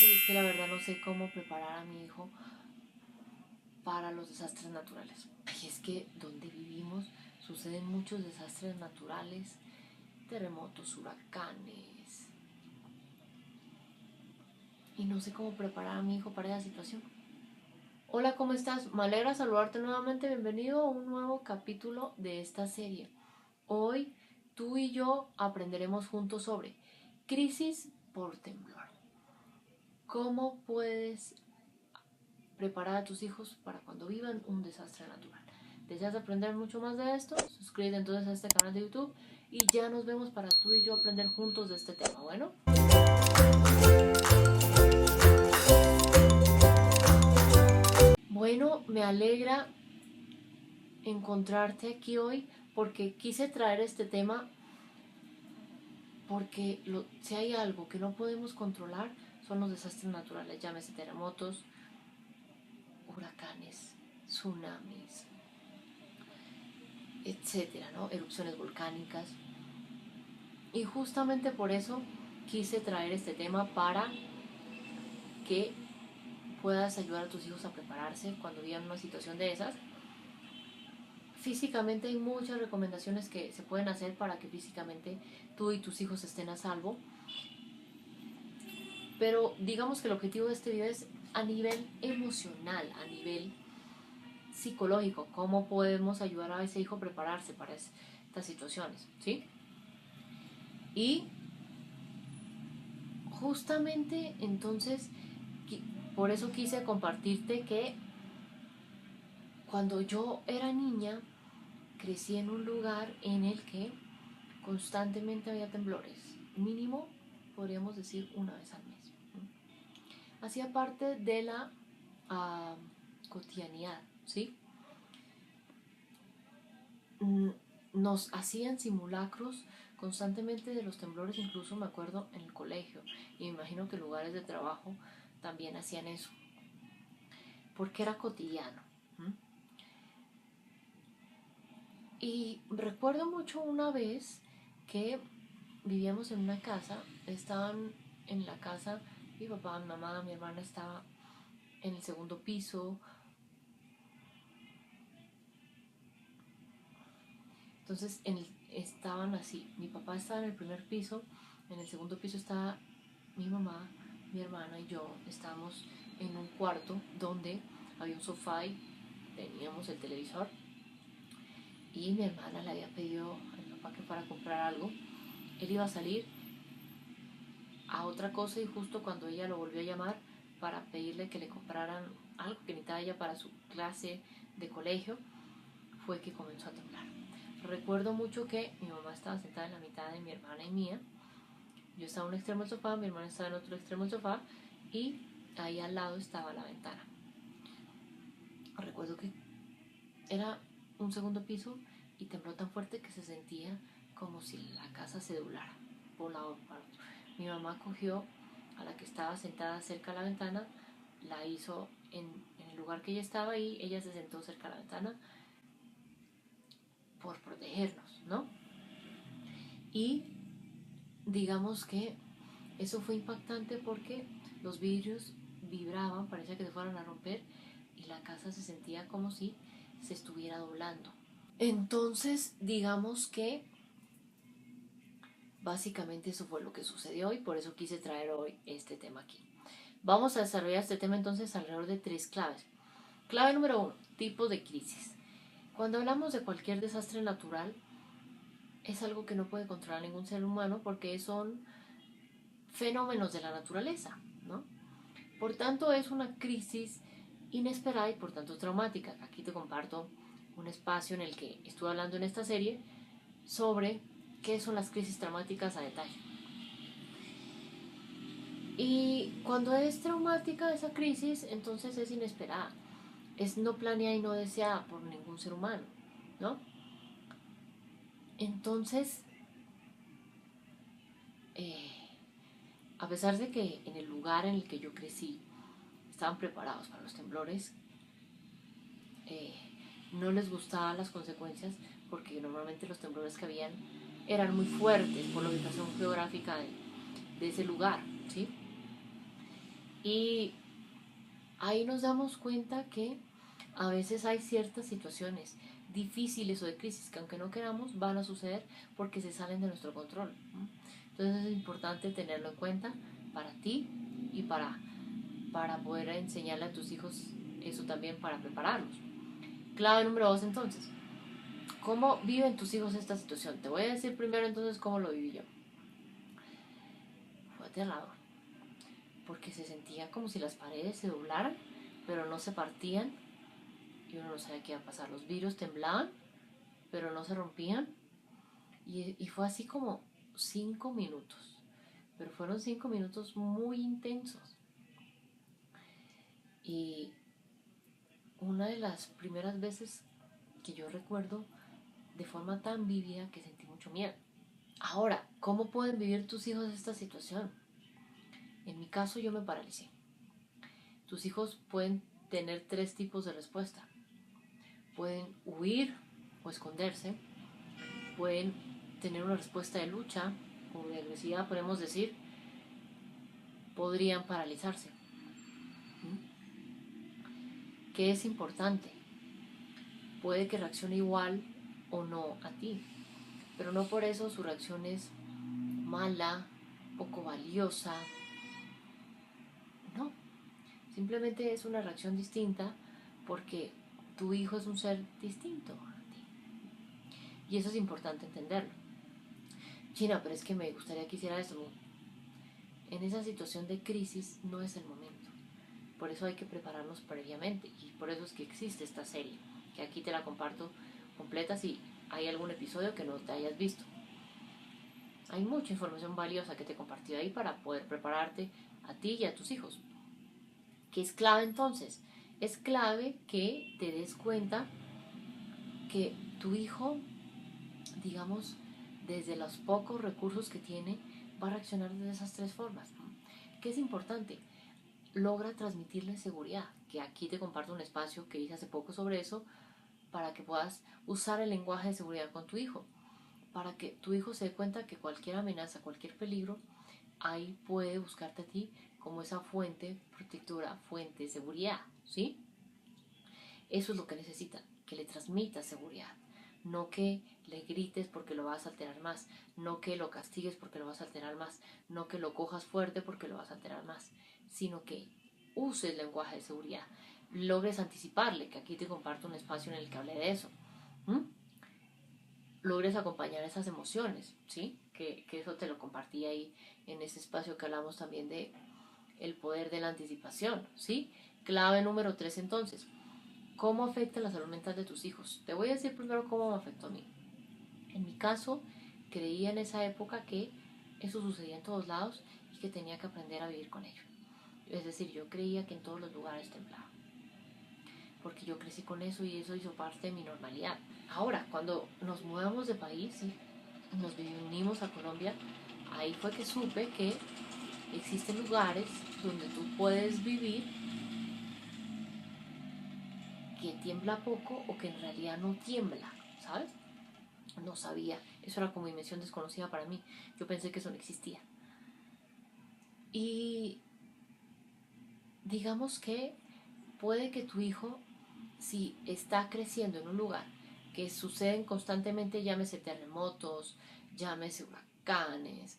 Ay, es que la verdad no sé cómo preparar a mi hijo para los desastres naturales. Ay, es que donde vivimos suceden muchos desastres naturales, terremotos, huracanes. Y no sé cómo preparar a mi hijo para esa situación. Hola, ¿cómo estás? Me alegra saludarte nuevamente. Bienvenido a un nuevo capítulo de esta serie. Hoy tú y yo aprenderemos juntos sobre crisis por temblor. ¿Cómo puedes preparar a tus hijos para cuando vivan un desastre natural? ¿Deseas aprender mucho más de esto? Suscríbete entonces a este canal de YouTube y ya nos vemos para tú y yo aprender juntos de este tema. Bueno, me alegra encontrarte aquí hoy porque quise traer este tema porque si hay algo que no podemos controlar son los desastres naturales, llámese terremotos, huracanes, tsunamis, etcétera, ¿no? Erupciones volcánicas. Y justamente por eso quise traer este tema para que puedas ayudar a tus hijos a prepararse cuando vivan una situación de esas. Físicamente hay muchas recomendaciones que se pueden hacer para que físicamente tú y tus hijos estén a salvo. Pero digamos que el objetivo de este video es a nivel emocional, a nivel psicológico, cómo podemos ayudar a ese hijo a prepararse para estas situaciones, ¿sí? Y justamente entonces, por eso quise compartirte que cuando yo era niña, crecí en un lugar en el que constantemente había temblores, mínimo podríamos decir una vez al mes. Hacía parte de la cotidianidad, ¿sí? Nos hacían simulacros constantemente de los temblores, incluso me acuerdo en el colegio, y me imagino que lugares de trabajo también hacían eso, porque era cotidiano. Y recuerdo mucho una vez que vivíamos en una casa, estaban en la casa mi papá, mi mamá, mi hermana estaba en el segundo piso. Entonces estaban así, mi papá estaba en el primer piso, en el segundo piso estaba mi mamá, mi hermana y yo. Estábamos en un cuarto donde había un sofá y teníamos el televisor, y mi hermana le había pedido a mi papá que fuera a comprar algo. Él iba a salir a otra cosa y justo cuando ella lo volvió a llamar para pedirle que le compraran algo que necesitaba ella para su clase de colegio, fue que comenzó a temblar. Recuerdo mucho que mi mamá estaba sentada en la mitad de mi hermana y mía. Yo estaba en un extremo del sofá, mi hermana estaba en otro extremo del sofá y ahí al lado estaba la ventana. Recuerdo que era un segundo piso y tembló tan fuerte que se sentía como si la casa se doblara por lado por otro. Mi mamá cogió a la que estaba sentada cerca de la ventana, la hizo en el lugar que ella estaba y ella se sentó cerca de la ventana por protegernos, ¿no? Y digamos que eso fue impactante porque los vidrios vibraban, parecía que se fueran a romper y la casa se sentía como si se estuviera doblando. Entonces, digamos que básicamente eso fue lo que sucedió y por eso quise traer hoy este tema aquí. Vamos a desarrollar este tema entonces alrededor de 3 claves. Clave número 1, tipo de crisis. Cuando hablamos de cualquier desastre natural, es algo que no puede controlar ningún ser humano porque son fenómenos de la naturaleza, ¿no? Por tanto, es una crisis inesperada y por tanto traumática. Aquí te comparto un espacio en el que estuve hablando en esta serie sobre qué son las crisis traumáticas a detalle. Y cuando es traumática esa crisis, entonces es inesperada, es no planeada y no deseada por ningún ser humano, ¿no? Entonces, a pesar de que en el lugar en el que yo crecí estaban preparados para los temblores, no les gustaban las consecuencias porque normalmente los temblores que habían eran muy fuertes por la ubicación geográfica de ese lugar, ¿sí? Y ahí nos damos cuenta que a veces hay ciertas situaciones difíciles o de crisis que aunque no queramos van a suceder porque se salen de nuestro control. Entonces es importante tenerlo en cuenta para ti y para poder enseñarle a tus hijos eso también, para prepararlos. Clave número 2 entonces. ¿Cómo viven tus hijos esta situación? Te voy a decir primero entonces cómo lo viví yo. Fue aterrador, porque se sentía como si las paredes se doblaran, pero no se partían, y uno no sabía qué iba a pasar. Los vidrios temblaban, pero no se rompían, y fue así como 5 minutos, pero fueron 5 minutos muy intensos. Y una de las primeras veces que yo recuerdo de forma tan vívida que sentí mucho miedo. Ahora, ¿cómo pueden vivir tus hijos esta situación? En mi caso yo me paralicé. Tus hijos pueden tener 3 tipos de respuesta. Pueden huir o esconderse, pueden tener una respuesta de lucha o de agresividad, podemos decir, podrían paralizarse. ¿Qué es importante? Puede que reaccione igual o no a ti, pero no por eso su reacción es mala, poco valiosa. No, simplemente es una reacción distinta porque tu hijo es un ser distinto a ti. Y eso es importante entenderlo. China, pero es que me gustaría que hiciera eso. En esa situación de crisis no es el momento. Por eso hay que prepararnos previamente. Y por eso es que existe esta serie, que aquí te la comparto completa si hay algún episodio que no te hayas visto. Hay mucha información valiosa que te he compartido ahí para poder prepararte a ti y a tus hijos. ¿Qué es clave entonces? Es clave que te des cuenta que tu hijo, digamos, desde los pocos recursos que tiene, va a reaccionar de esas 3 formas. ¿Qué es importante? Logra transmitirle seguridad, que aquí te comparto un espacio que hice hace poco sobre eso, para que puedas usar el lenguaje de seguridad con tu hijo, para que tu hijo se dé cuenta que cualquier amenaza, cualquier peligro, ahí puede buscarte a ti como esa fuente protectora, fuente de seguridad, ¿sí? Eso es lo que necesita, que le transmitas seguridad, no que le grites porque lo vas a alterar más, no que lo castigues porque lo vas a alterar más, no que lo cojas fuerte porque lo vas a alterar más, sino que uses el lenguaje de seguridad, logres anticiparle, que aquí te comparto un espacio en el que hablé de eso, logres acompañar esas emociones, ¿sí? Que eso te lo compartí ahí en ese espacio que hablamos también de el poder de la anticipación, ¿sí? Clave número 3 entonces. ¿Cómo afecta la salud mental de tus hijos? Te voy a decir primero cómo me afectó a mí. En mi caso, creía en esa época que eso sucedía en todos lados y que tenía que aprender a vivir con ello. Es decir, yo creía que en todos los lugares temblaba, porque yo crecí con eso y eso hizo parte de mi normalidad. Ahora, cuando nos mudamos de país y nos vinimos a Colombia, ahí fue que supe que existen lugares donde tú puedes vivir que tiembla poco o que en realidad no tiembla, ¿sabes? No sabía, eso era como dimensión desconocida para mí, yo pensé que eso no existía. Y digamos que puede que tu hijo, si está creciendo en un lugar que suceden constantemente, llámese terremotos, llámese huracanes,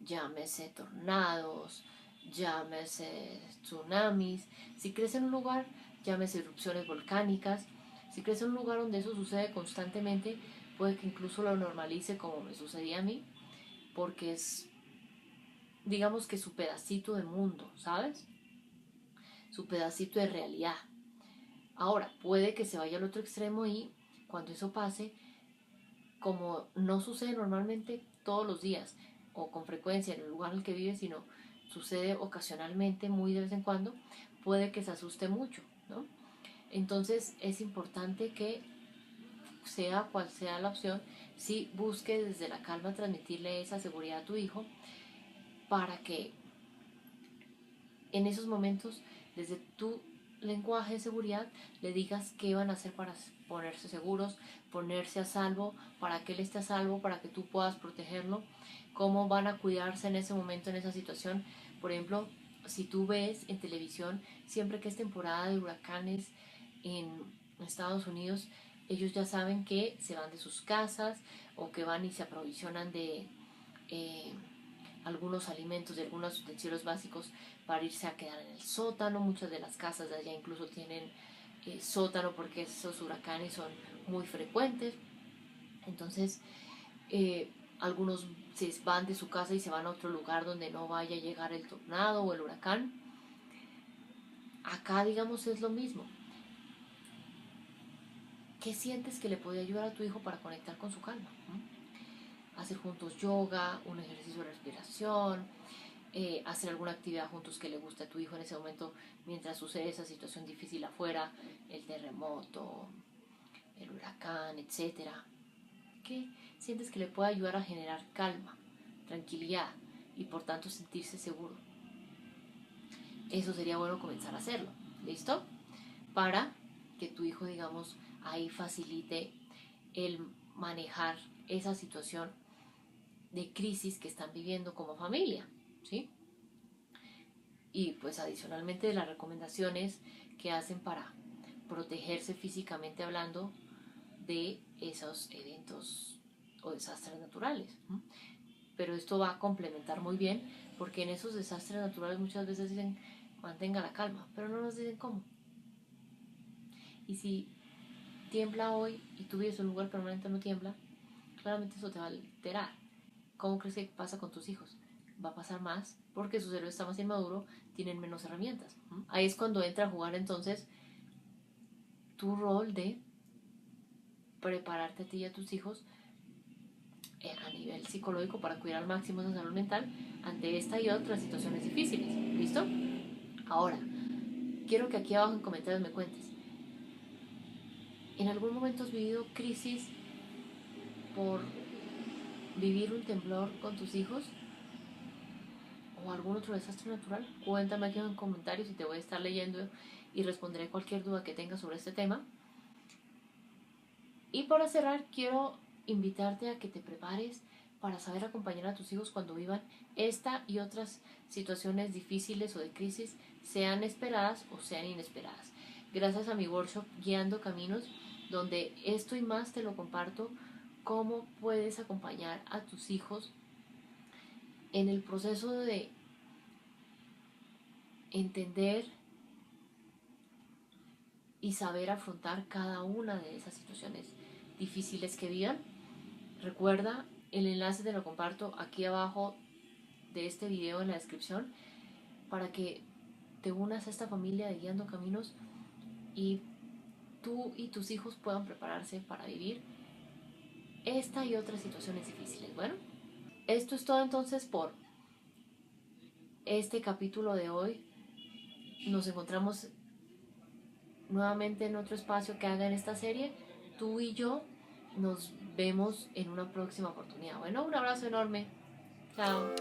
llámese tornados, llámese tsunamis, si crece en un lugar, llámese erupciones volcánicas, si crece en un lugar donde eso sucede constantemente, puede que incluso lo normalice como me sucedía a mí, porque es, digamos que su pedacito de mundo, ¿sabes? Su pedacito de realidad. Ahora, puede que se vaya al otro extremo y cuando eso pase, como no sucede normalmente todos los días o con frecuencia en el lugar en el que vive, sino sucede ocasionalmente, muy de vez en cuando, puede que se asuste mucho, ¿no? Entonces es importante que sea cual sea la opción, sí busque desde la calma transmitirle esa seguridad a tu hijo para que en esos momentos, desde tu lenguaje de seguridad, le digas qué van a hacer para ponerse seguros, ponerse a salvo, para que él esté a salvo, para que tú puedas protegerlo, cómo van a cuidarse en ese momento, en esa situación. Por ejemplo, si tú ves en televisión, siempre que es temporada de huracanes en Estados Unidos, ellos ya saben que se van de sus casas o que van y se aprovisionan de eh, algunos alimentos, de algunos utensilios básicos para irse a quedar en el sótano. Muchas de las casas de allá incluso tienen sótano porque esos huracanes son muy frecuentes. Entonces, algunos se van de su casa y se van a otro lugar donde no vaya a llegar el tornado o el huracán. Acá, digamos, es lo mismo. ¿Qué sientes que le puede ayudar a tu hijo para conectar con su calma? Hacer juntos yoga, un ejercicio de respiración, hacer alguna actividad juntos que le guste a tu hijo en ese momento mientras sucede esa situación difícil afuera, el terremoto, el huracán, etcétera. ¿Qué sientes que le puede ayudar a generar calma, tranquilidad y por tanto sentirse seguro? Eso sería bueno comenzar a hacerlo, ¿listo? Para que tu hijo, digamos, ahí facilite el manejar esa situación de crisis que están viviendo como familia, ¿sí? Y pues adicionalmente de las recomendaciones que hacen para protegerse físicamente hablando de esos eventos o desastres naturales. Pero esto va a complementar muy bien porque en esos desastres naturales muchas veces dicen mantenga la calma, pero no nos dicen cómo. Y si tiembla hoy y tú vives en un lugar permanente no tiembla, claramente eso te va a alterar. ¿Cómo crees que pasa con tus hijos? Va a pasar más porque su cerebro está más inmaduro, tienen menos herramientas. Ahí es cuando entra a jugar entonces tu rol de prepararte a ti y a tus hijos a nivel psicológico para cuidar al máximo su salud mental ante esta y otras situaciones difíciles. ¿Listo? Ahora, quiero que aquí abajo en comentarios me cuentes. ¿En algún momento has vivido crisis por vivir un temblor con tus hijos? ¿O algún otro desastre natural? Cuéntame aquí en comentarios y te voy a estar leyendo y responderé cualquier duda que tengas sobre este tema. Y para cerrar, quiero invitarte a que te prepares para saber acompañar a tus hijos cuando vivan esta y otras situaciones difíciles o de crisis, sean esperadas o sean inesperadas. Gracias a mi workshop Guiando Caminos, donde esto y más te lo comparto, cómo puedes acompañar a tus hijos en el proceso de entender y saber afrontar cada una de esas situaciones difíciles que vivan. Recuerda, el enlace te lo comparto aquí abajo de este video en la descripción para que te unas a esta familia de Guiando Caminos y tú y tus hijos puedan prepararse para vivir esta y otras situaciones difíciles. Bueno, esto es todo entonces por este capítulo de hoy. Nos encontramos nuevamente en otro espacio que haga en esta serie. Tú y yo nos vemos en una próxima oportunidad. Bueno, un abrazo enorme. Chao.